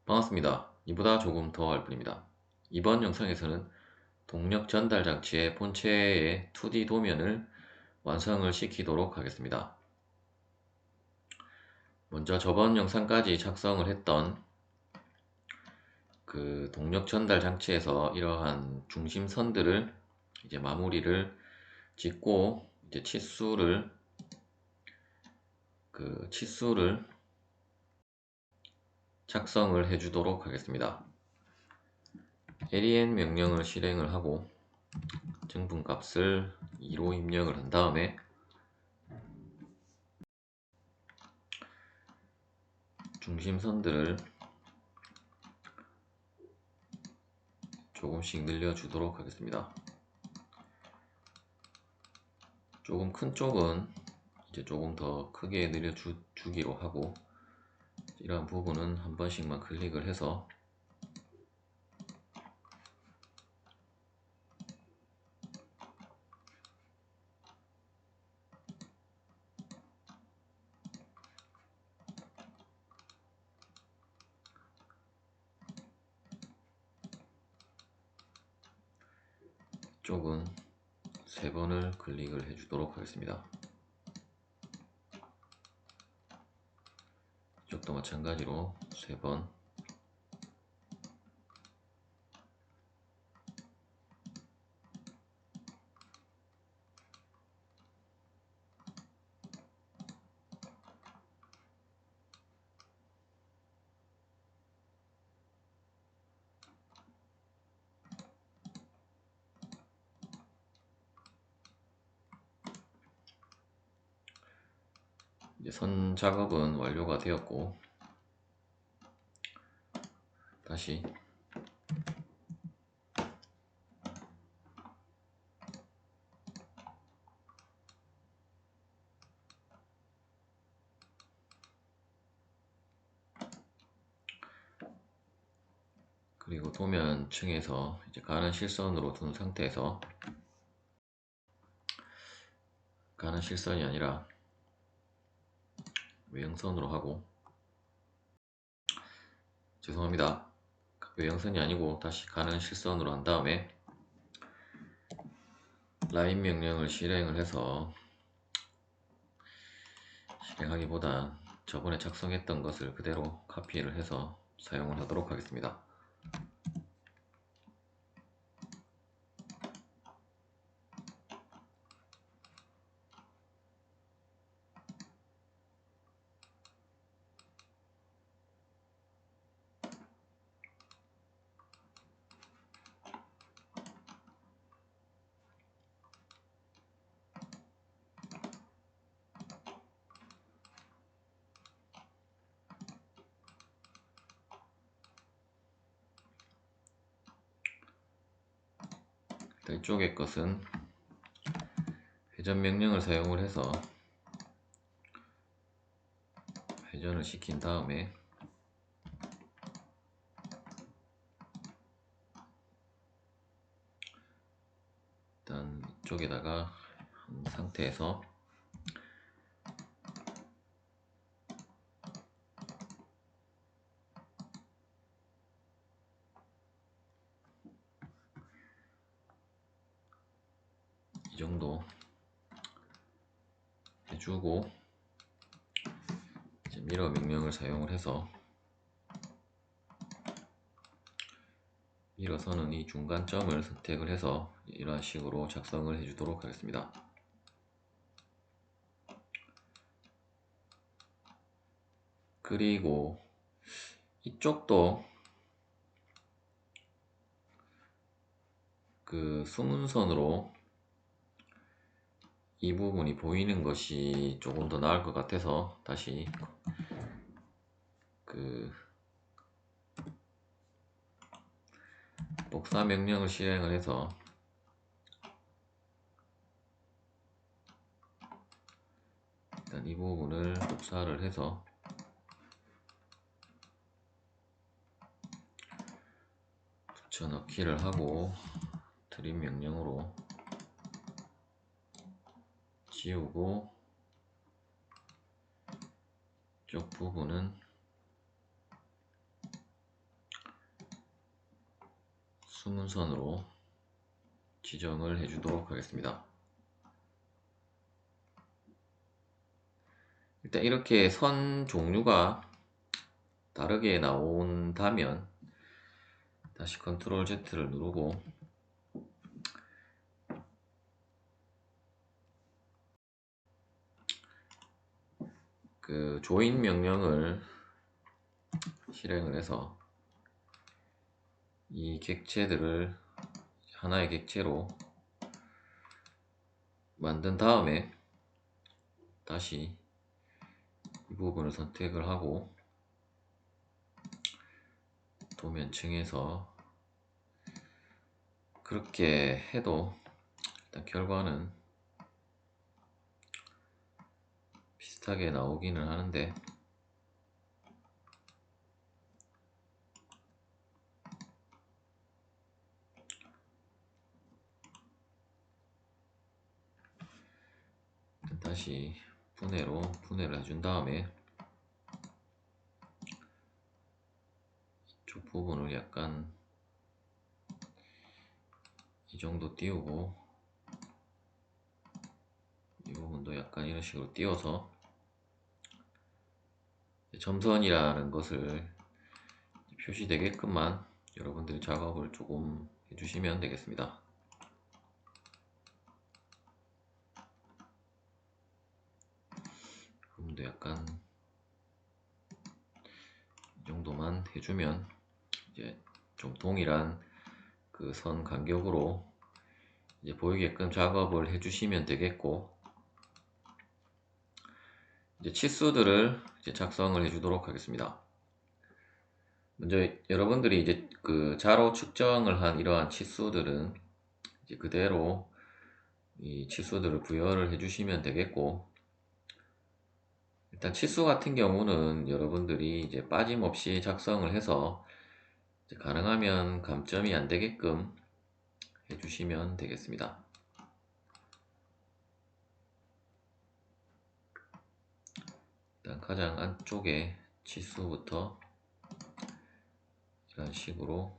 반갑습니다. 이보다 조금 더 할 뿐입니다. 이번 영상에서는 동력 전달 장치의 본체의 2D 도면을 완성을 시키도록 하겠습니다. 먼저 저번 영상까지 작성을 했던 그 동력 전달 장치에서 이러한 중심선들을 이제 마무리를 짓고 이제 치수를 작성을 해 주도록 하겠습니다. len 명령을 실행을 하고 증분값을 2로 입력을 한 다음에 중심선들을 조금씩 늘려주도록 하겠습니다. 조금 큰 쪽은 이제 조금 더 크게 늘려주기로 하고, 이러한 부분은 한 번씩만 클릭을 해서 이쪽은 3번을 클릭을 해주도록 하겠습니다. 이쪽도 마찬가지로 3번, 이제 선 작업은 완료가 되었고, 다시 그리고 도면층에서 이제 가는 실선으로 둔 상태에서, 가는 실선이 아니라 외형선으로 하고, 죄송합니다, 외형선이 아니고 다시 가는 실선으로 한 다음에 라인 명령을 실행을 해서, 실행하기보다 저번에 작성했던 것을 그대로 카피를 해서 사용을 하도록 하겠습니다. 이쪽의 것은 회전 명령을 사용을 해서 회전을 시킨 다음에 일단 이쪽에다가 한 상태에서 이 정도 해주고, 이제 미러 명령을 사용을 해서 미러선은 이 중간점을 선택을 해서 이런 식으로 작성을 해주도록 하겠습니다. 그리고 이쪽도 그 수문선으로 이 부분이 보이는 것이 조금 더 나을 것 같아서 다시 그 복사 명령을 실행을 해서 일단 이 부분을 복사를 해서 붙여넣기를 하고, 트림 명령으로 지우고, 이쪽 부분은 수문선으로 지정을 해 주도록 하겠습니다. 일단 이렇게 선 종류가 다르게 나온다면 다시 컨트롤 Z를 누르고 그 조인 명령을 실행을 해서 이 객체들을 하나의 객체로 만든 다음에 다시 이 부분을 선택을 하고 도면층에서 그렇게 해도 일단 결과는 비슷하게 나오기는 하는데 다시 분해를 해준 다음에 이쪽 부분을 약간 이 정도 띄우고 이 부분도 약간 이런 식으로 띄워서 점선이라는 것을 표시되게끔만 여러분들이 작업을 조금 해주시면 되겠습니다. 부분도 약간 이 정도만 해주면 이제 좀 동일한 그 선 간격으로 이제 보이게끔 작업을 해주시면 되겠고, 이제 치수들을 이제 작성을 해주도록 하겠습니다. 먼저 여러분들이 이제 그 자로 측정을 한 이러한 치수들은 이제 그대로 이 치수들을 부여를 해주시면 되겠고, 일단 치수 같은 경우는 여러분들이 이제 빠짐없이 작성을 해서 이제 가능하면 감점이 안 되게끔 해주시면 되겠습니다. 일단 가장 안쪽에 치수부터 이런 식으로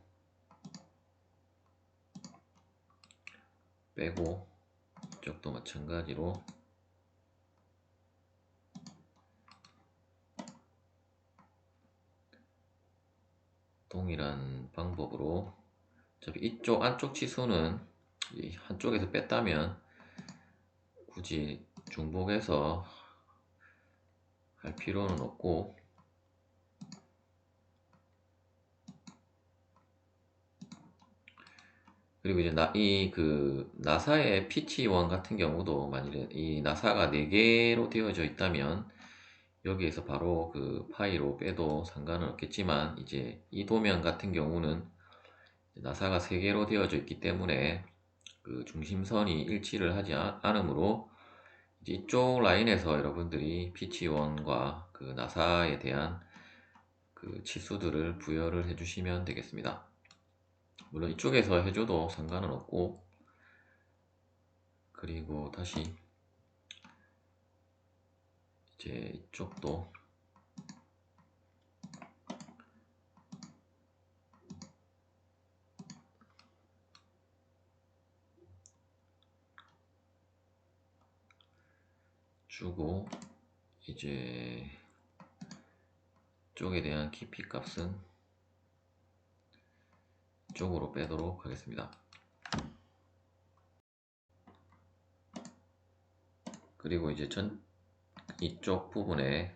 빼고 이쪽도 마찬가지로 동일한 방법으로, 어차피 이쪽 안쪽 치수는 한쪽에서 뺐다면 굳이 중복해서 할 필요는 없고, 그리고 이제 이 그 나사의 피치원 같은 경우도 만일에 이 나사가 4개로 되어져 있다면 여기에서 바로 그 파이로 빼도 상관은 없겠지만, 이제 이 도면 같은 경우는 나사가 3개로 되어져 있기 때문에 그 중심선이 일치를 하지 않으므로 이제 이쪽 라인에서 여러분들이 피치원과 그 나사에 대한 그 치수들을 부여를 해주시면 되겠습니다. 물론 이쪽에서 해줘도 상관은 없고, 그리고 다시 이제 이쪽도 주고, 이제 이쪽에 대한 깊이 값은 이쪽으로 빼도록 하겠습니다. 그리고 이제 이쪽 부분에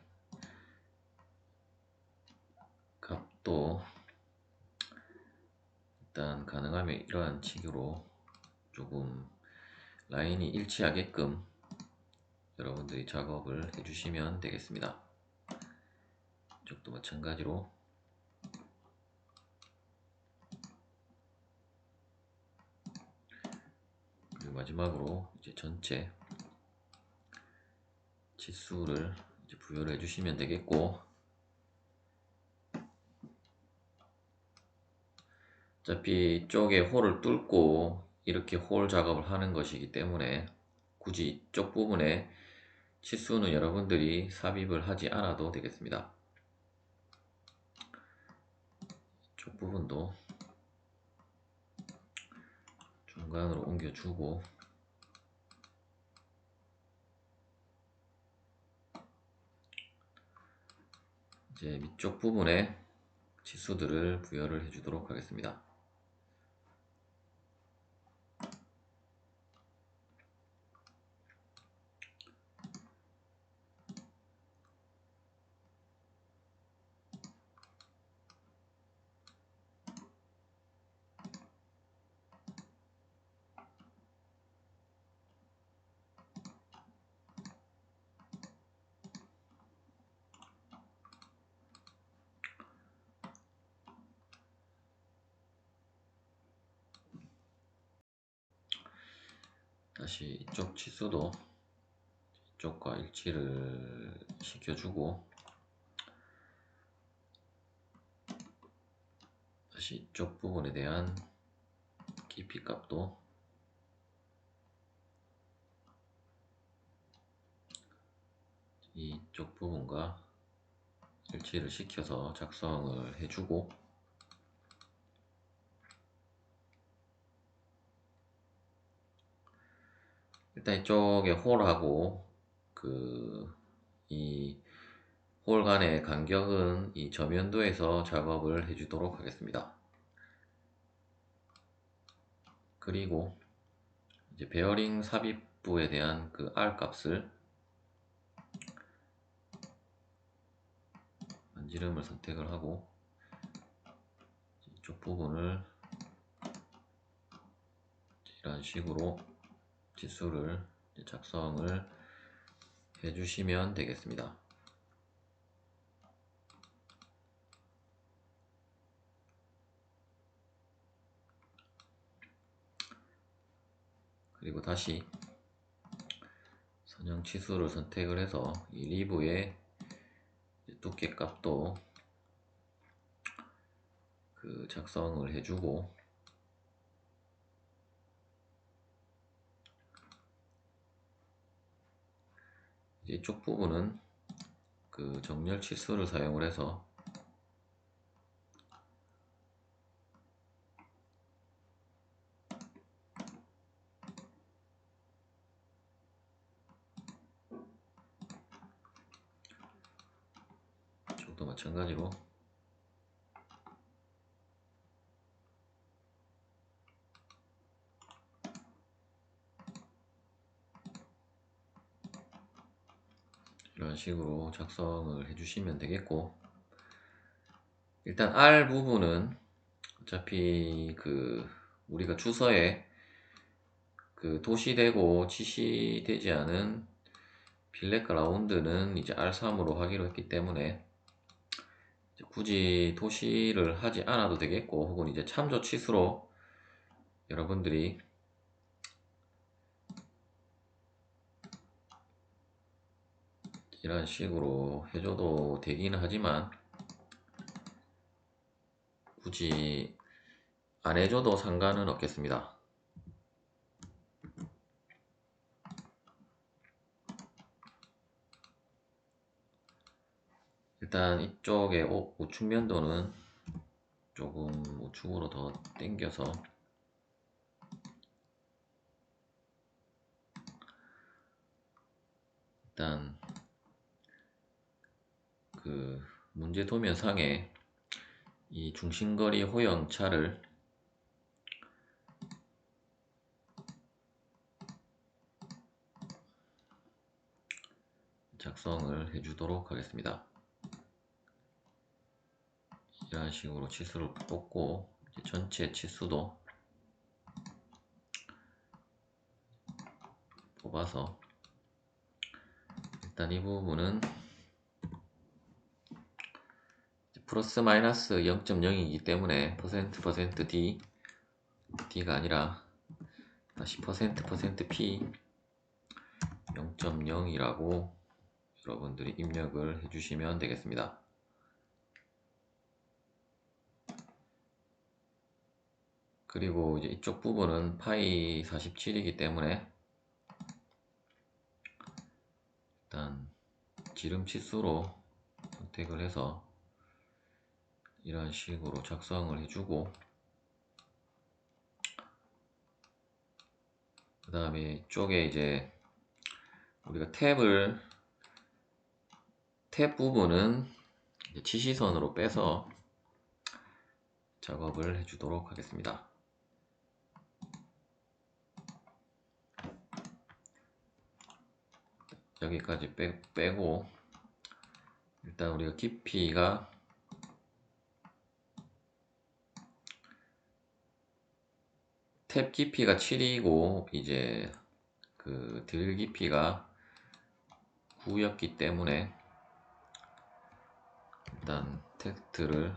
값도 일단 가능하면 이러한 식으로 조금 라인이 일치하게끔 여러분들이 작업을 해주시면 되겠습니다. 이쪽도 마찬가지로 그리고 마지막으로 이제 전체 치수를 이제 부여를 해주시면 되겠고, 어차피 이쪽에 홀을 뚫고 이렇게 홀 작업을 하는 것이기 때문에 굳이 이쪽 부분에 치수는 여러분들이 삽입을 하지 않아도 되겠습니다. 이쪽 부분도 중간으로 옮겨주고, 이제 밑쪽 부분에 치수들을 부여를 해주도록 하겠습니다. 다시 이쪽 치수도 이쪽과 일치를 시켜주고, 다시 이쪽 부분에 대한 깊이 값도 이쪽 부분과 일치를 시켜서 작성을 해주고, 일단 이쪽에 홀하고 이 홀 간의 간격은 이 저면도에서 작업을 해주도록 하겠습니다. 그리고 이제 베어링 삽입부에 대한 그 R 값을 반지름을 선택을 하고, 이쪽 부분을 이런 식으로 치수를 작성을 해주시면 되겠습니다. 그리고 다시 선형 치수를 선택을 해서 이 리브의 두께 값도 작성을 해주고, 이쪽 부분은 정렬 치수를 사용을 해서 이쪽도 마찬가지로 이런 식으로 작성을 해주시면 되겠고, 일단 R 부분은 어차피 우리가 주서에 도시되고 지시되지 않은 필렛 라운드는 이제 R3으로 하기로 했기 때문에 굳이 도시를 하지 않아도 되겠고, 혹은 이제 참조 치수로 여러분들이 이런 식으로 해줘도 되기는 하지만 굳이 안 해줘도 상관은 없겠습니다. 일단 이쪽에 우측 면도는 조금 우측으로 더 당겨서 일단 문제 도면상에 이 중심거리 호영차를 작성을 해주도록 하겠습니다. 이런 식으로 치수를 뽑고 전체 치수도 뽑아서, 일단 이 부분은 플러스 마이너스 0.0이기 때문에 D가 아니라 다시 %P 0.0이라고 여러분들이 입력을 해주시면 되겠습니다. 그리고 이제 이쪽 부분은 파이 47이기 때문에 일단 지름 치수로 선택을 해서 이런 식으로 작성을 해주고, 그 다음에 이쪽에 이제 우리가 탭 부분은 이제 치시선으로 빼서 작업을 해주도록 하겠습니다. 여기까지 빼고 일단 우리가 깊이가 탭 깊이가 7이고 이제 그 드릴 깊이가 9였기 때문에 일단 텍스트를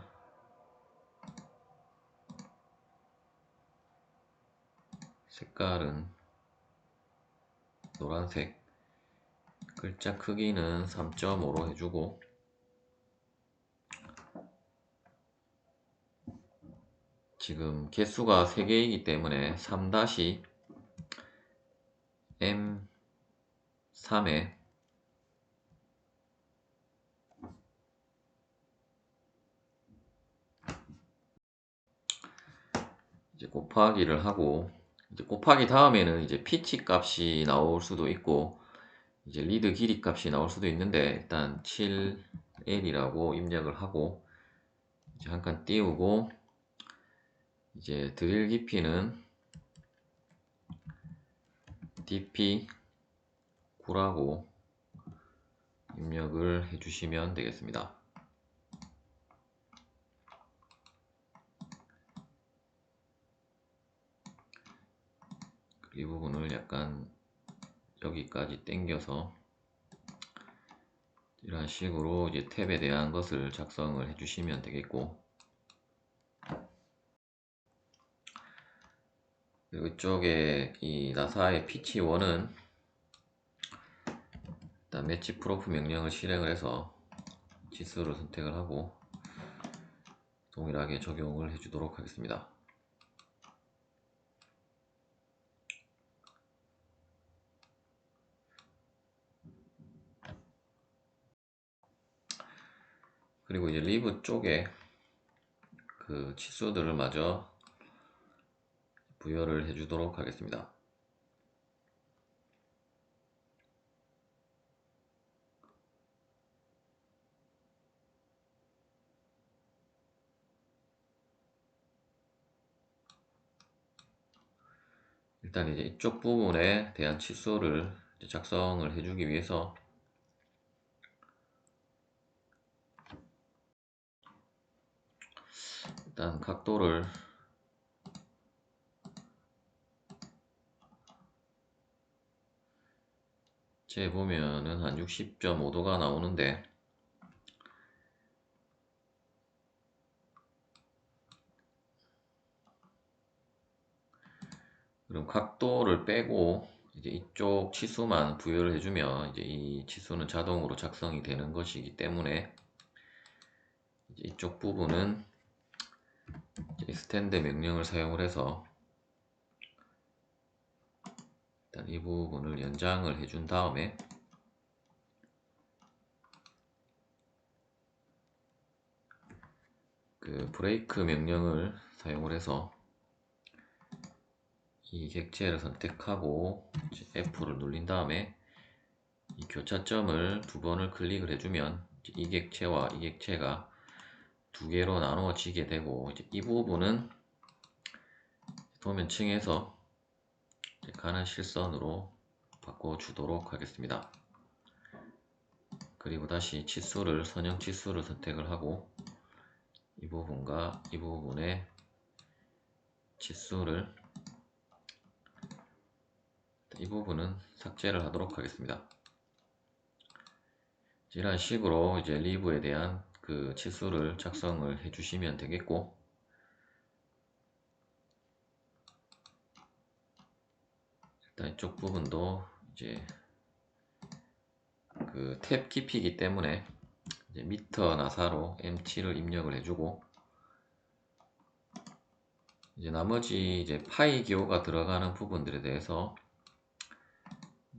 색깔은 노란색, 글자 크기는 3.5로 해주고 지금 개수가 3개이기 때문에 3-M3에 이제 곱하기를 하고 이제 곱하기 다음에는 이제 피치 값이 나올 수도 있고 이제 리드 길이 값이 나올 수도 있는데 일단 7L이라고 입력을 하고 이제 한 칸 띄우고 이제 드릴 깊이는 DP9라고 입력을 해주시면 되겠습니다. 이 부분을 약간 여기까지 당겨서 이런 식으로 이제 탭에 대한 것을 작성을 해주시면 되겠고 그리고 이쪽에 이 나사의 피치1은 일단 매치 프로프 명령을 실행을 해서 치수를 선택을 하고 동일하게 적용을 해주도록 하겠습니다. 그리고 이제 리브 쪽에 그 치수들을 마저 부여를 해주도록 하겠습니다. 일단 이제 이쪽 부분에 대한 치수를 작성을 해주기 위해서 일단 각도를 재보면은 한 60.5도가 나오는데 그럼 각도를 빼고 이제 이쪽 치수만 부여를 해주면 이제 이 치수는 자동으로 작성이 되는 것이기 때문에 이제 이쪽 부분은 이제 스탠드 명령을 사용을 해서 일단 이 부분을 연장을 해준 다음에 그 브레이크 명령을 사용을 해서 이 객체를 선택하고 F를 누른 다음에 이 교차점을 2번을 클릭을 해주면 이 객체와 이 객체가 2개로 나누어지게 되고 이 부분은 도면층에서 가는 실선으로 바꿔주도록 하겠습니다. 그리고 다시 치수를 선형 치수를 선택을 하고 이 부분과 이 부분의 치수를 이 부분은 삭제를 하도록 하겠습니다. 이런 식으로 이제 리브에 대한 그 치수를 작성을 해주시면 되겠고 일단 이쪽 부분도 이제 그 탭 깊이이기 때문에 이제 미터 나사로 M7을 입력을 해주고 이제 나머지 이제 파이 기호가 들어가는 부분들에 대해서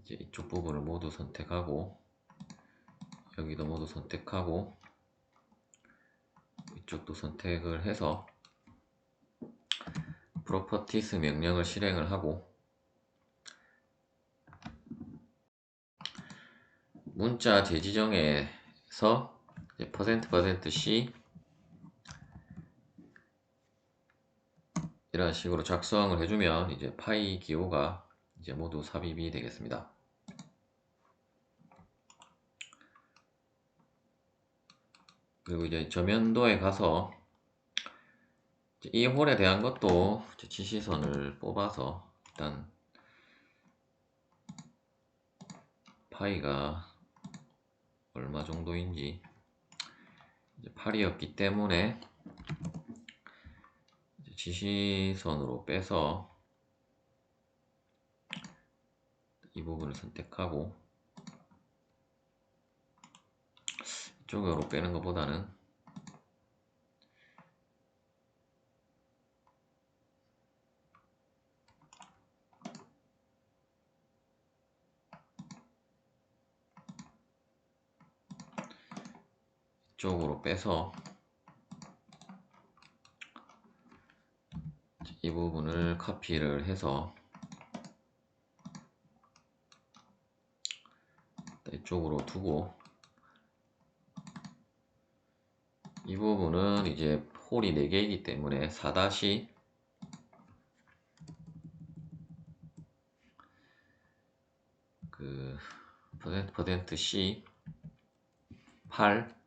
이제 이쪽 부분을 모두 선택하고 여기도 모두 선택하고 이쪽도 선택을 해서 프로퍼티스 명령을 실행을 하고 문자 재지정에서 이제 %%C 이런 식으로 작성을 해주면 이제 파이 기호가 이제 모두 삽입이 되겠습니다. 그리고 이제 저면도에 가서 이 홀에 대한 것도 지시선을 뽑아서 일단 파이가 얼마 정도인지 8이었기 때문에 지시선으로 빼서 이 부분을 선택하고, 이쪽으로 빼는 것보다는 이쪽으로 빼서 이 부분을 카피를 해서 이쪽으로 두고, 이 부분은 이제 홀이 4개이기 때문에 4- 그 %C 8,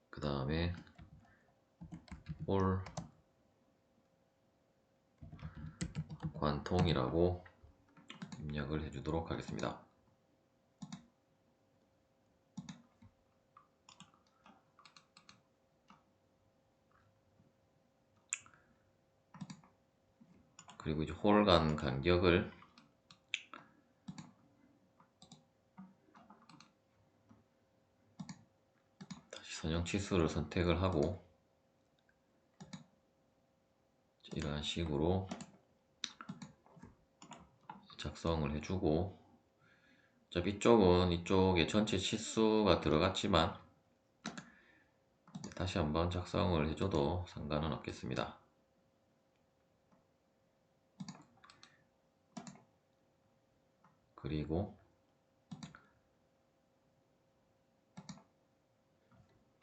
그 다음에 홀 관통이라고 입력을 해주도록 하겠습니다. 그리고 이제 홀 간 간격을 다시 선형 치수를 선택을 하고 이러한 식으로 작성을 해주고, 어차피 이쪽은 이쪽에 전체 치수가 들어갔지만 다시 한번 작성을 해줘도 상관은 없겠습니다. 그리고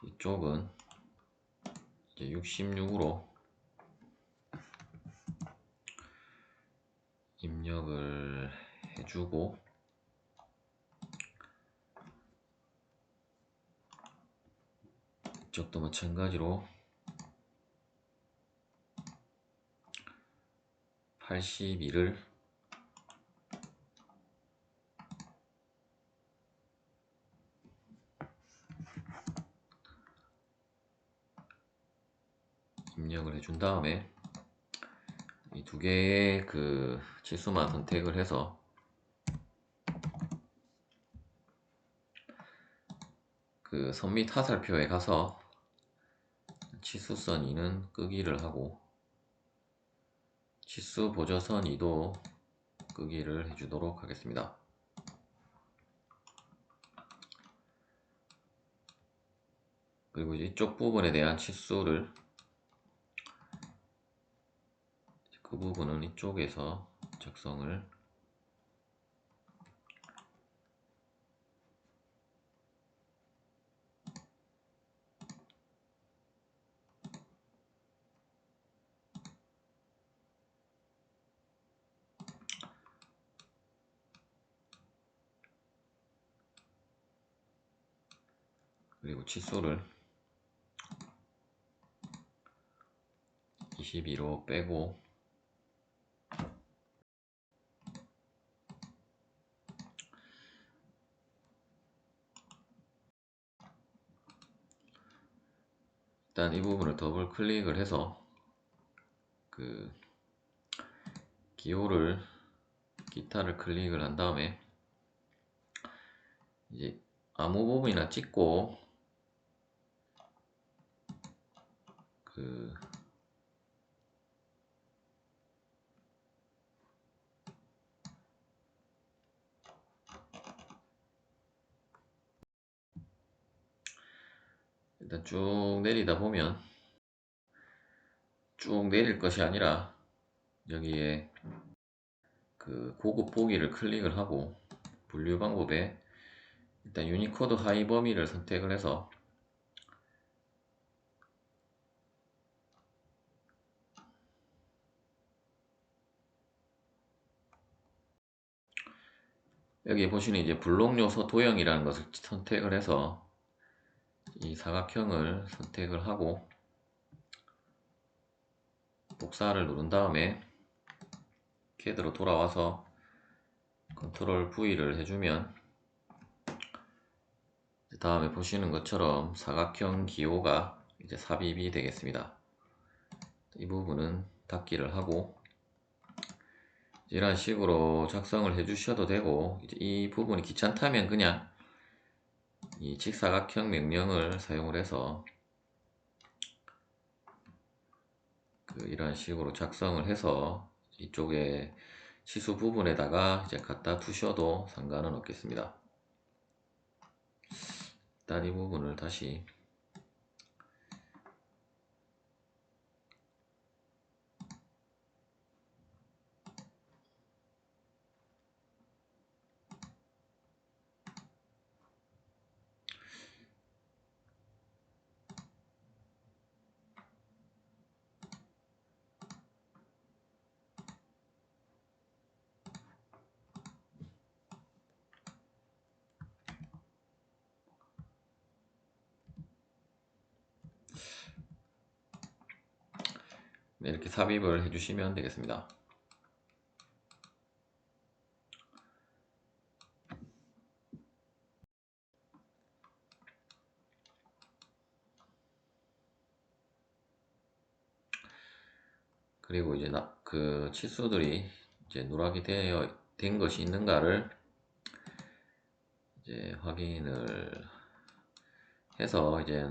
이쪽은 이제 66으로 입력을 해주고, 이쪽도 마찬가지로 82를 입력을 해준 다음에 이 두 개의 그 치수만 선택을 해서 그 선 및 하살표에 가서 치수선 2는 끄기를 하고 치수 보조선 2도 끄기를 해주도록 하겠습니다. 그리고 이제 이쪽 부분에 대한 치수를, 그 부분은 이쪽에서 작성을 그리고 치수를 22로 빼고, 일단 이 부분을 더블 클릭을 해서 그 기타를 클릭을 한 다음에 이제 아무 부분이나 찍고 그 일단 쭉 내리다 보면 쭉 내릴 것이 아니라 여기에 그 고급 보기를 클릭을 하고 분류 방법에 일단 유니코드 하위 범위를 선택을 해서 여기 보시는 이제 블록 요소 도형이라는 것을 선택을 해서 이 사각형을 선택을 하고 복사를 누른 다음에 CAD로 돌아와서 컨트롤 V를 해주면 다음에 보시는 것처럼 사각형 기호가 이제 삽입이 되겠습니다. 이 부분은 닫기를 하고 이런 식으로 작성을 해 주셔도 되고, 이제 이 부분이 귀찮다면 그냥 이 직사각형 명령을 사용을 해서 이런 식으로 작성을 해서 이쪽에 치수 부분에다가 이제 갖다 두셔도 상관은 없겠습니다. 일단 이 부분을 다시 이렇게 삽입을 해주시면 되겠습니다. 그리고 이제 그 치수들이 이제 누락이 된 것이 있는가를 이제 확인을 해서 이제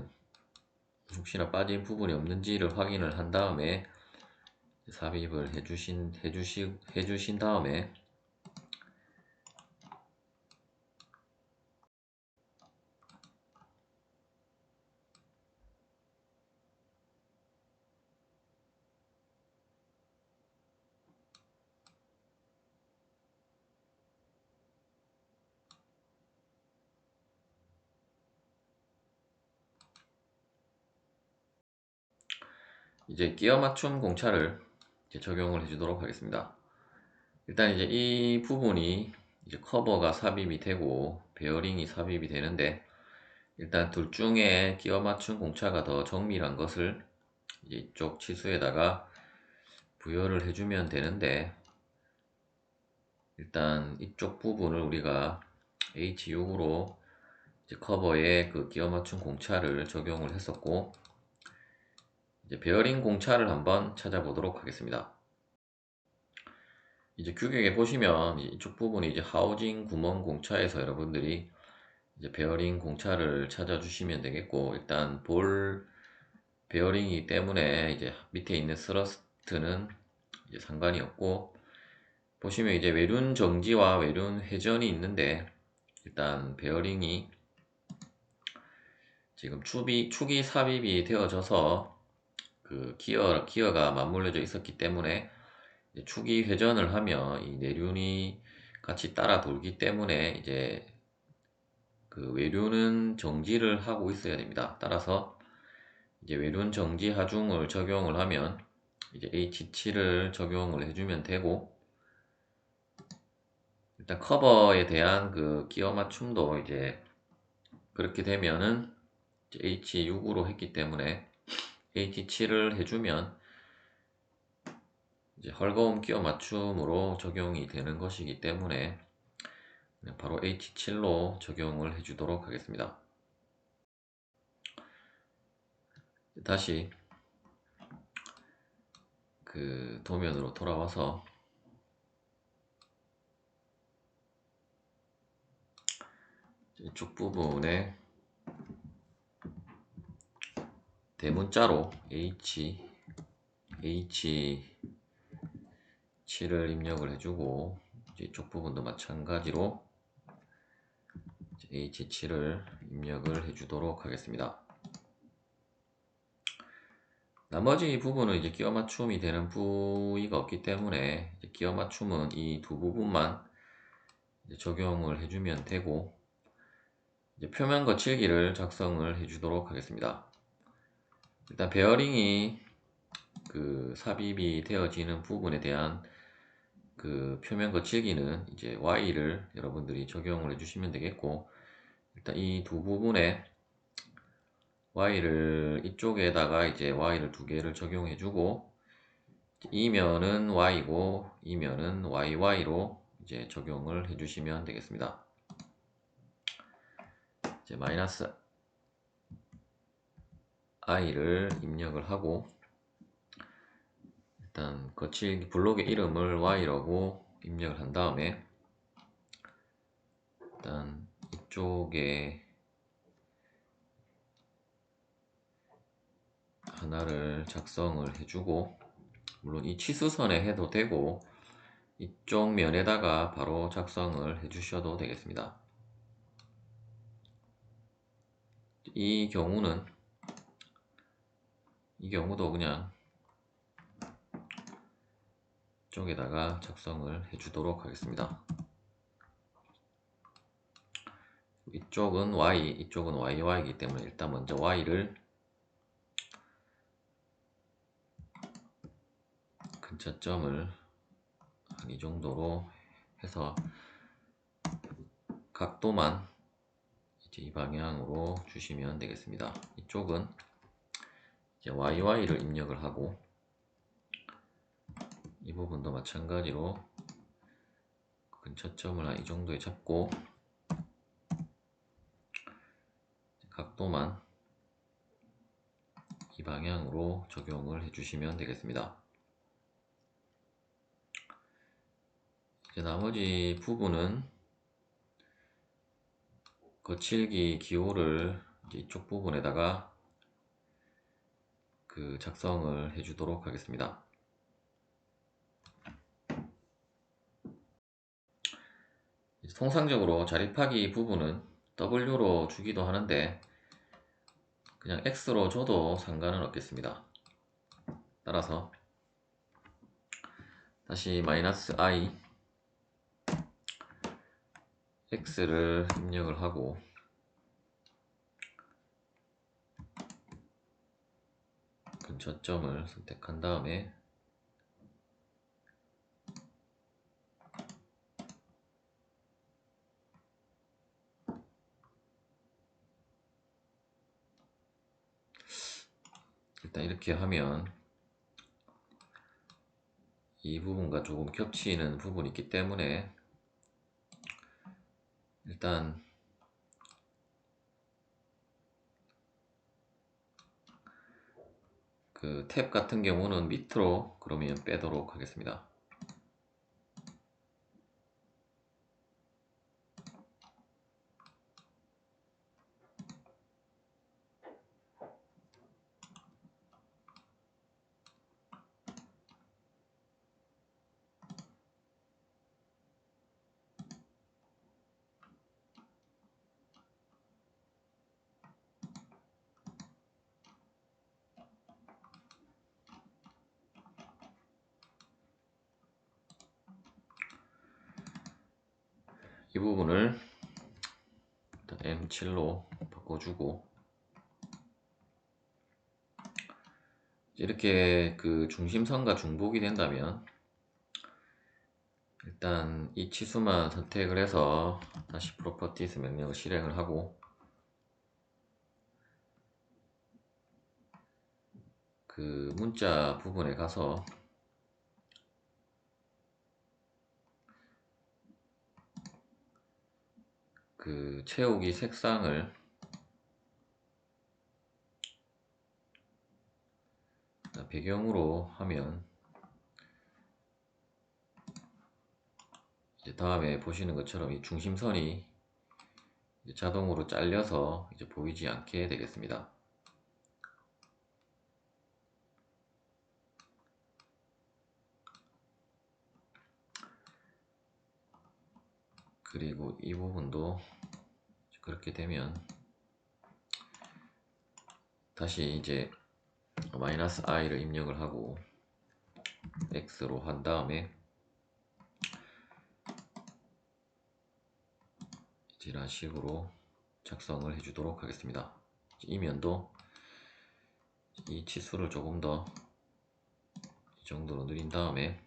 혹시나 빠진 부분이 없는지를 확인을 한 다음에 삽입을 해주신 다음에 이제 끼워 맞춤 공차를 이제 적용을 해주도록 하겠습니다. 일단 이제 이 부분이 이제 커버가 삽입이 되고 베어링이 삽입이 되는데, 일단 둘 중에 끼워 맞춤 공차가 더 정밀한 것을 이제 이쪽 치수에다가 부여를 해주면 되는데, 일단 이쪽 부분을 우리가 H6으로 이제 커버에 그 끼워 맞춤 공차를 적용을 했었고, 이제 베어링 공차를 한번 찾아보도록 하겠습니다. 이제 규격에 보시면 이쪽 부분이 이제 하우징 구멍 공차에서 여러분들이 이제 베어링 공차를 찾아주시면 되겠고, 일단 볼 베어링이기 때문에 이제 밑에 있는 스러스트는 이제 상관이 없고, 보시면 이제 외륜 정지와 외륜 회전이 있는데, 일단 베어링이 지금 축이 삽입이 되어져서 그 기어가 맞물려져 있었기 때문에 축이 회전을 하면 이 내륜이 같이 따라 돌기 때문에 이제 그 외륜은 정지를 하고 있어야 됩니다. 따라서 이제 외륜 정지 하중을 적용을 하면 이제 H7을 적용을 해주면 되고, 일단 커버에 대한 그 끼워 맞춤도 이제 그렇게 되면은 H6으로 했기 때문에 H7을 해주면 이제 헐거움 끼워 맞춤으로 적용이 되는 것이기 때문에 바로 H7로 적용을 해주도록 하겠습니다. 다시 그 도면으로 돌아와서 이쪽 부분에 대문자로 H7을 입력을 해주고, 이쪽 부분도 마찬가지로 H7을 입력을 해주도록 하겠습니다. 나머지 부분은 이제 끼워 맞춤이 되는 부위가 없기 때문에 끼워 맞춤은 이 두 부분만 이제 적용을 해주면 되고, 이제 표면 거칠기를 작성을 해주도록 하겠습니다. 일단 베어링이 그 삽입이 되어지는 부분에 대한 그 표면 거칠기는 이제 Y를 여러분들이 적용을 해주시면 되겠고, 일단 이 두 부분에 Y를 이쪽에다가 이제 Y를 두 개를 적용해주고, 이 면은 Y고 이 면은 YY로 이제 적용을 해주시면 되겠습니다. 이제 마이너스 I를 입력을 하고, 일단 거칠기 블록의 이름을 Y라고 입력을 한 다음에 일단 이쪽에 하나를 작성을 해주고, 물론 이 치수선에 해도 되고 이쪽 면에다가 바로 작성을 해주셔도 되겠습니다. 이 경우도 그냥 쪽에다가 작성을 해주도록 하겠습니다. 이쪽은 Y, 이쪽은 YY이기 때문에 일단 먼저 Y를 근처점을 한 이 정도로 해서 각도만 이제 이 방향으로 주시면 되겠습니다. 이쪽은 이제 YY를 입력을 하고, 이 부분도 마찬가지로 근처점을 한 이 정도에 잡고 각도만 이 방향으로 적용을 해주시면 되겠습니다. 이제 나머지 부분은 거칠기 기호를 이제 이쪽 부분에다가 그 작성을 해주도록 하겠습니다. 통상적으로 자립하기 부분은 W로 주기도 하는데 그냥 X로 줘도 상관은 없겠습니다. 따라서 다시 마이너스 I X를 입력을 하고, 근처점을 선택한 다음에 일단 이렇게 하면 이 부분과 조금 겹치는 부분이 있기 때문에 일단 그 탭 같은 경우는 밑으로 그러면 빼도록 하겠습니다. 이 부분을 일단 M7로 바꿔주고, 이렇게 그 중심선과 중복이 된다면 일단 이 치수만 선택을 해서 다시 프로퍼티스 명령을 실행을 하고, 그 문자 부분에 가서 그 채우기 색상을 배경으로 하면 이제 다음에 보시는 것처럼 이 중심선이 이제 자동으로 잘려서 이제 보이지 않게 되겠습니다. 그리고 이 부분도 그렇게 되면 다시 이제 마이너스 i를 입력을 하고 x로 한 다음에 이런 식으로 작성을 해주도록 하겠습니다. 이 면도 이 치수를 조금 더 이 정도로 늘린 다음에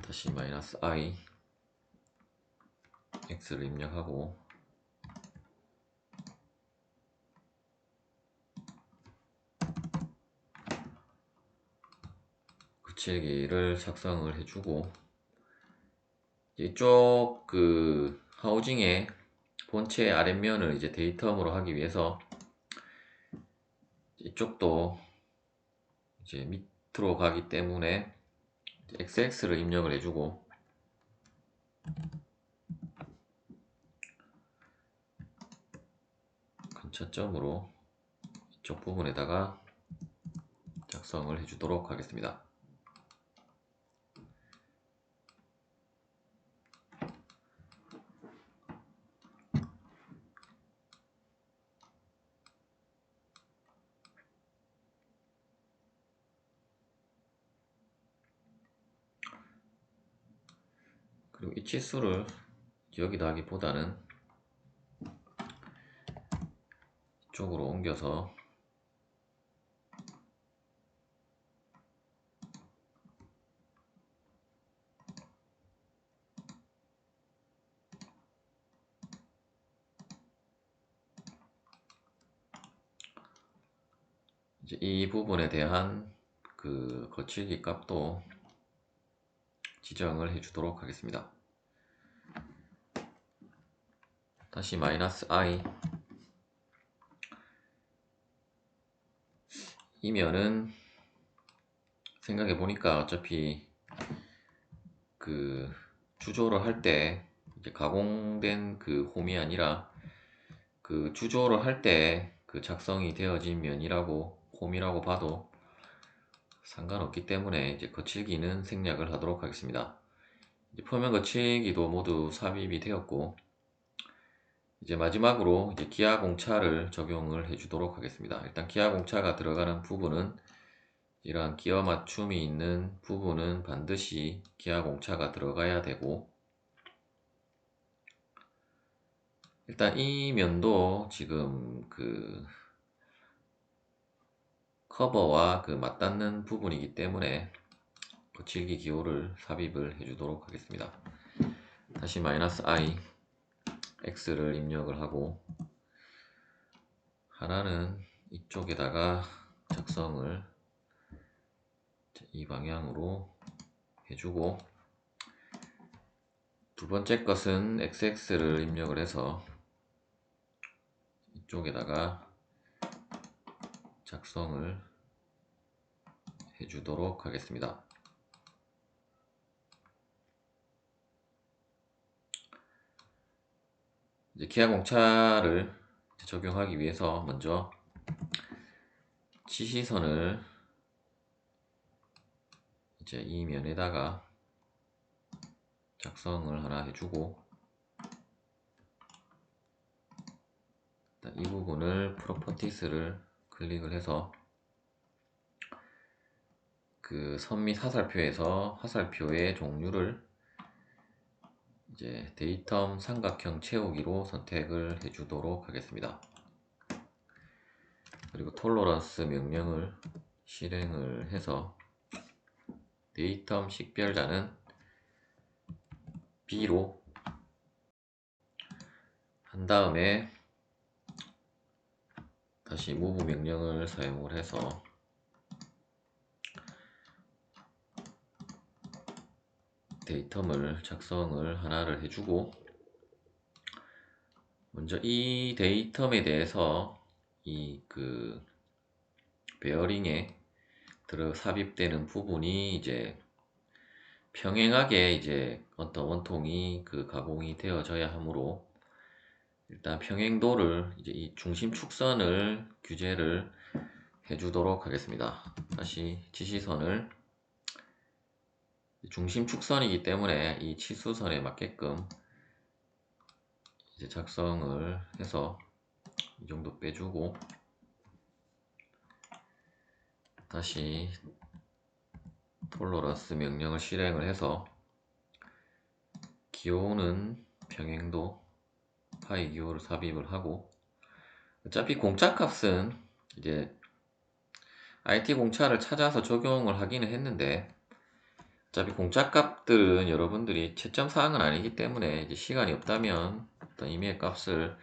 다시 마이너스 i x를 입력하고 거칠기를 작성을 해주고 이쪽 그 하우징의 본체 아랫면을 이제 데이텀으로 하기 위해서 이쪽도 이제 밑으로 가기 때문에 xx를 입력을 해주고 근처점으로 이쪽 부분에다가 작성을 해주도록 하겠습니다. 그리고 이 치수를 여기다 하기보다는 이쪽으로 옮겨서 이제 이 부분에 대한 그 거칠기 값도 지정을 해주도록 하겠습니다. 다시 마이너스 i 이면은 생각해 보니까 어차피 그 주조를 할 때 이제 가공된 그 홈이 아니라 그 주조를 할 때 그 작성이 되어진 면이라고 홈이라고 봐도 상관없기 때문에 이제 거칠기는 생략을 하도록 하겠습니다. 이제 표면 거칠기도 모두 삽입이 되었고 이제 마지막으로 이제 기하 공차를 적용을 해주도록 하겠습니다. 일단 기하 공차가 들어가는 부분은 이러한 기어 맞춤이 있는 부분은 반드시 기하 공차가 들어가야 되고 일단 이 면도 지금 그 커버와 그 맞닿는 부분이기 때문에 거칠기 기호를 삽입을 해주도록 하겠습니다. 다시 마이너스 i x를 입력을 하고 하나는 이쪽에다가 작성을 이 방향으로 해주고 두 번째 것은 xx를 입력을 해서 이쪽에다가 작성을 해주도록 하겠습니다. 이제 기하 공차를 적용하기 위해서 먼저 지시선을 이제 이 면에다가 작성을 하나 해주고 이 부분을 프로퍼티스를 클릭을 해서 그 선 및 화살표에서 화살표의 종류를 이제 데이텀 삼각형 채우기로 선택을 해주도록 하겠습니다. 그리고 톨러런스 명령을 실행을 해서 데이텀 식별자는 B로 한 다음에 다시 move 명령을 사용을 해서 데이텀을 작성을 하나를 해주고 먼저 이 데이텀에 대해서 이 그 베어링에 들어 삽입되는 부분이 이제 평행하게 이제 어떤 원통이 그 가공이 되어져야 하므로 일단 평행도를 이제 이 중심 축선을 규제를 해주도록 하겠습니다. 다시 지시선을 중심 축선이기 때문에 이 치수선에 맞게끔 이제 작성을 해서 이 정도 빼주고 다시 톨러런스 명령을 실행을 해서 기호는 평행도 파이 기호를 삽입을 하고, 어차피 공짜 값은 이제 IT 공차를 찾아서 적용을 하기는 했는데, 어차피 공짜 값들은 여러분들이 채점 사항은 아니기 때문에 이제 시간이 없다면 어떤 임의의 값을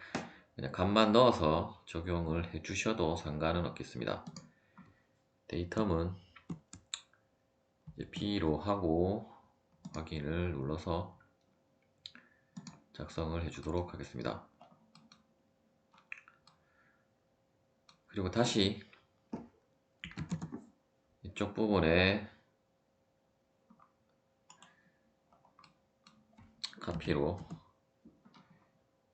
그냥 값만 넣어서 적용을 해 주셔도 상관은 없겠습니다. 데이텀은 이제 B로 하고 확인을 눌러서 작성을 해 주도록 하겠습니다. 그리고 다시 이쪽 부분에 카피로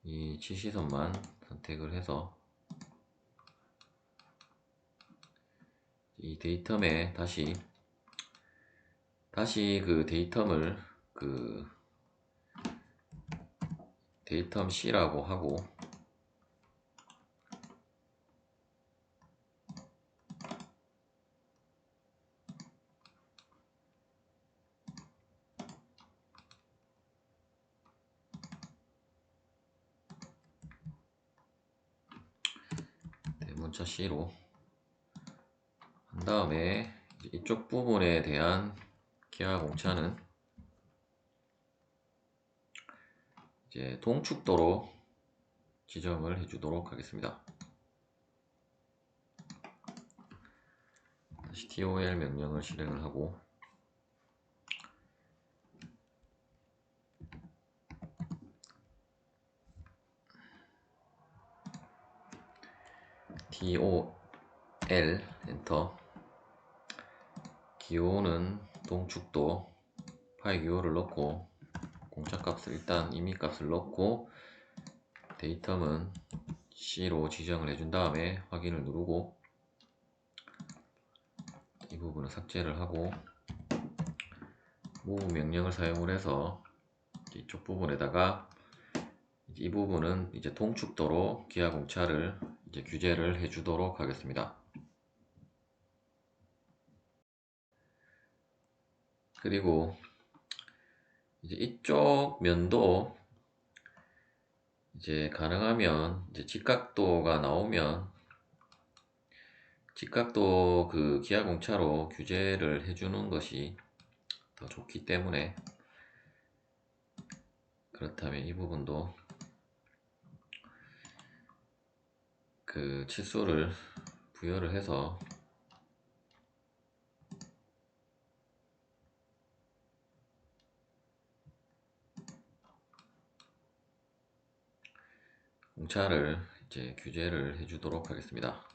이 지시선만 선택을 해서 이 데이텀에 다시 그 데이텀을 그 데이텀 C라고 하고, 대문자 C로 한 다음에 이쪽 부분에 대한 기하 공차는 이제 동축도로 지정을 해주도록 하겠습니다. 다시 TOL 명령을 실행을 하고, TOL 엔터. 기호는 동축도 파이 기호를 넣고 공차값을 일단 임의값을 넣고 데이텀은 C로 지정을 해준 다음에 확인을 누르고, 이 부분은 삭제를 하고 move 명령을 사용을 해서 이쪽 부분에다가 이 부분은 이제 동축도로 기하 공차를 이제 규제를 해주도록 하겠습니다. 그리고 이제 이쪽 면도 이제 가능하면 이제 직각도가 나오면 직각도 그 기하 공차로 규제를 해주는 것이 더 좋기 때문에, 그렇다면 이 부분도 그 치수를 부여를 해서 공차를 이제 규제를 해주도록 하겠습니다.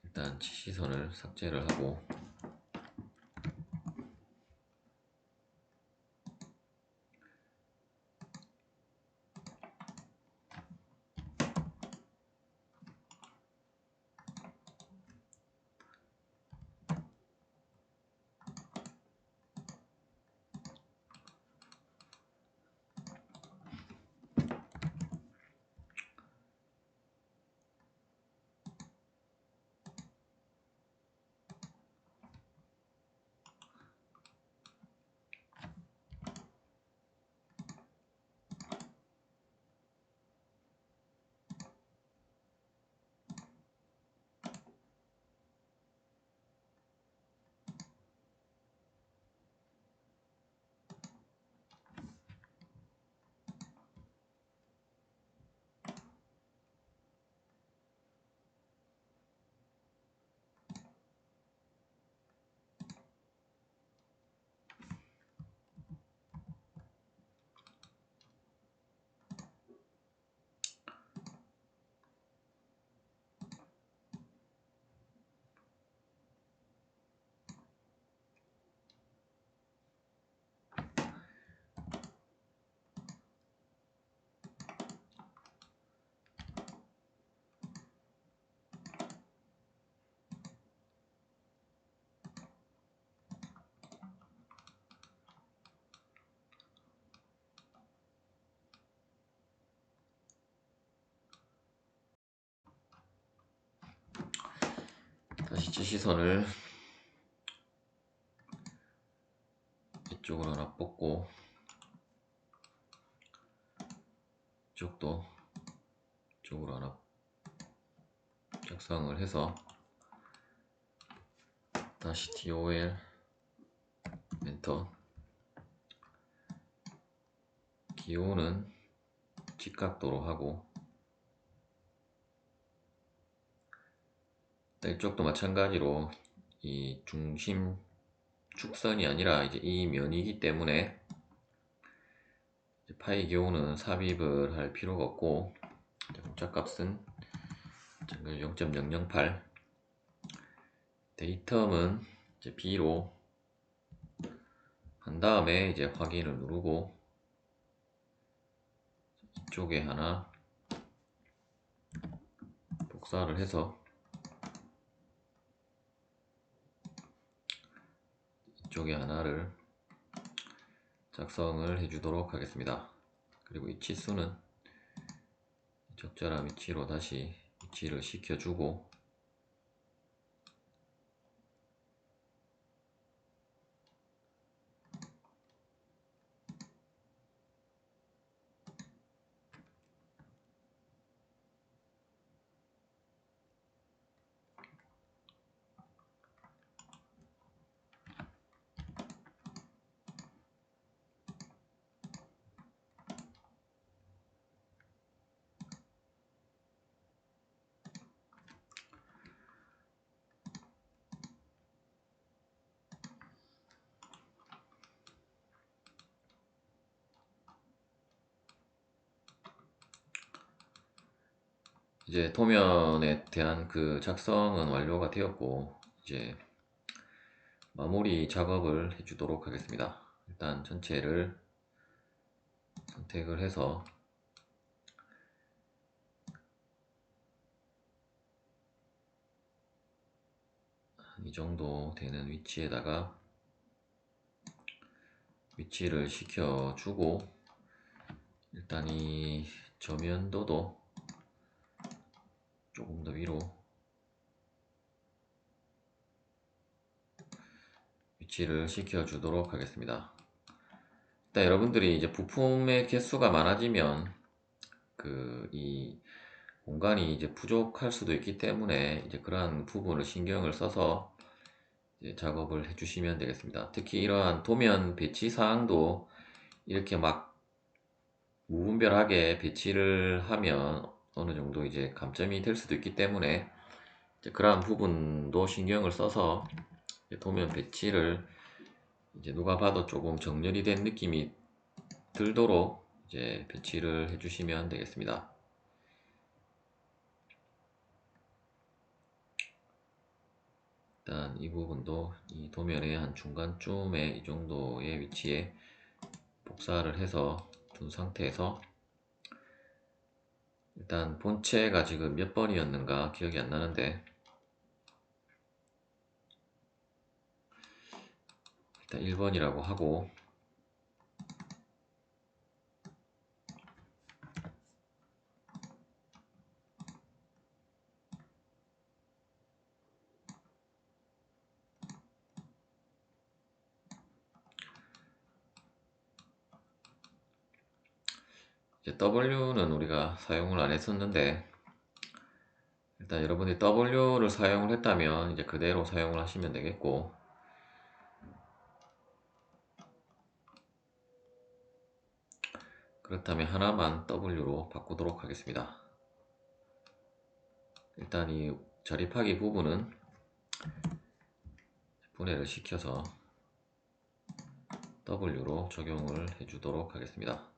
일단 시선을 삭제를 하고, 다시 지시선을 이쪽으로 하나 뽑고 이쪽도 이쪽으로 하나 작성을 해서 다시 TOL 엔터. 기호는 직각도로 하고, 이쪽도 마찬가지로 이 중심 축선이 아니라 이제 이 면이기 때문에 파이 기호는 삽입을 할 필요가 없고, 공차값은 0.008, 데이텀은 이제 B로 한 다음에 이제 확인을 누르고, 이쪽에 하나 복사를 해서 이쪽에 하나를 작성을 해주도록 하겠습니다. 그리고 이 치수는 적절한 위치로 다시 위치를 시켜주고, 이제 도면에 대한 그 작성은 완료가 되었고, 이제 마무리 작업을 해주도록 하겠습니다. 일단 전체를 선택을 해서 이 정도 되는 위치에다가 위치를 시켜주고, 일단 이 저면도도 조금 더 위로 위치를 시켜주도록 하겠습니다. 일단 여러분들이 이제 부품의 개수가 많아지면 이 공간이 이제 부족할 수도 있기 때문에 이제 그러한 부분을 신경을 써서 이제 작업을 해주시면 되겠습니다. 특히 이러한 도면 배치 사항도 이렇게 막 무분별하게 배치를 하면 어느 정도 이제 감점이 될 수도 있기 때문에 이제 그러한 부분도 신경을 써서 도면 배치를 이제 누가 봐도 조금 정렬이 된 느낌이 들도록 이제 배치를 해주시면 되겠습니다. 일단 이 부분도 이 도면의 한 중간쯤에 이 정도의 위치에 복사를 해서 둔 상태에서, 일단 본체가 지금 몇 번이었는가 기억이 안 나는데 일단 1번이라고 하고, 이제 W는 우리가 사용을 안 했었는데, 일단 여러분이 W를 사용을 했다면 이제 그대로 사용을 하시면 되겠고, 그렇다면 하나만 W로 바꾸도록 하겠습니다. 일단 이 자립하기 부분은 분해를 시켜서 W로 적용을 해주도록 하겠습니다.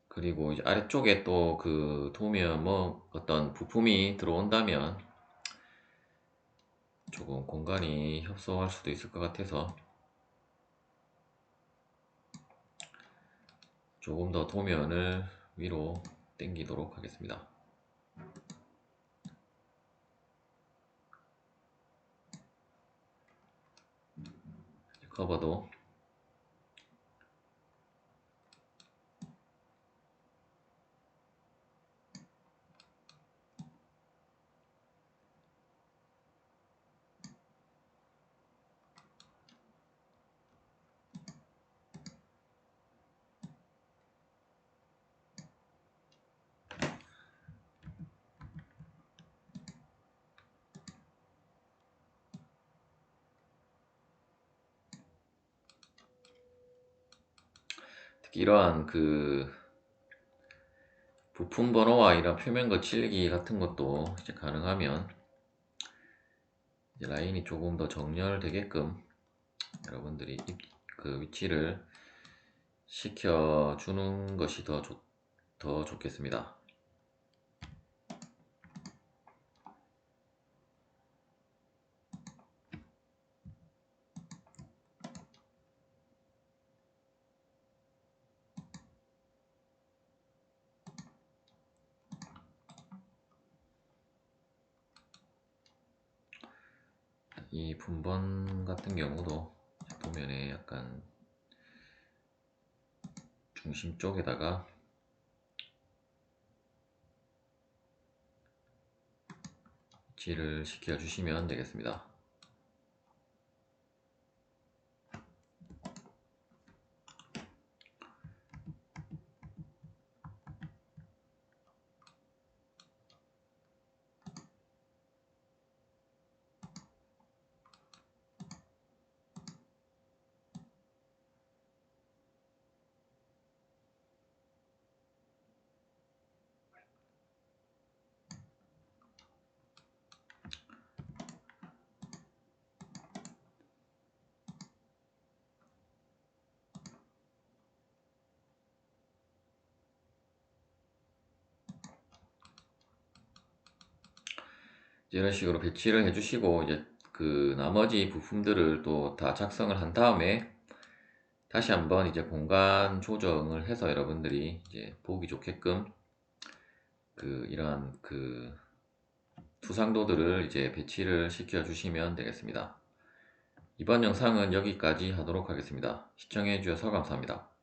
그리고 이제 아래쪽에 또 그 도면 뭐 어떤 부품이 들어온다면 조금 공간이 협소할 수도 있을 것 같아서 조금 더 도면을 위로 당기도록 하겠습니다. 커버도 이러한 그 부품 번호와 이런 표면 거칠기 같은 것도 이제 가능하면 이제 라인이 조금 더 정렬되게끔 여러분들이 그 위치를 시켜주는 것이 더 좋겠습니다. 이 분번 같은 경우도 도면에 약간 중심 쪽에다가 위치를 시켜 주시면 되겠습니다. 이런 식으로 배치를 해주시고 이제 그 나머지 부품들을 또 다 작성을 한 다음에 다시 한번 이제 공간 조정을 해서 여러분들이 이제 보기 좋게끔 그 이러한 그 투상도들을 이제 배치를 시켜 주시면 되겠습니다. 이번 영상은 여기까지 하도록 하겠습니다. 시청해 주셔서 감사합니다.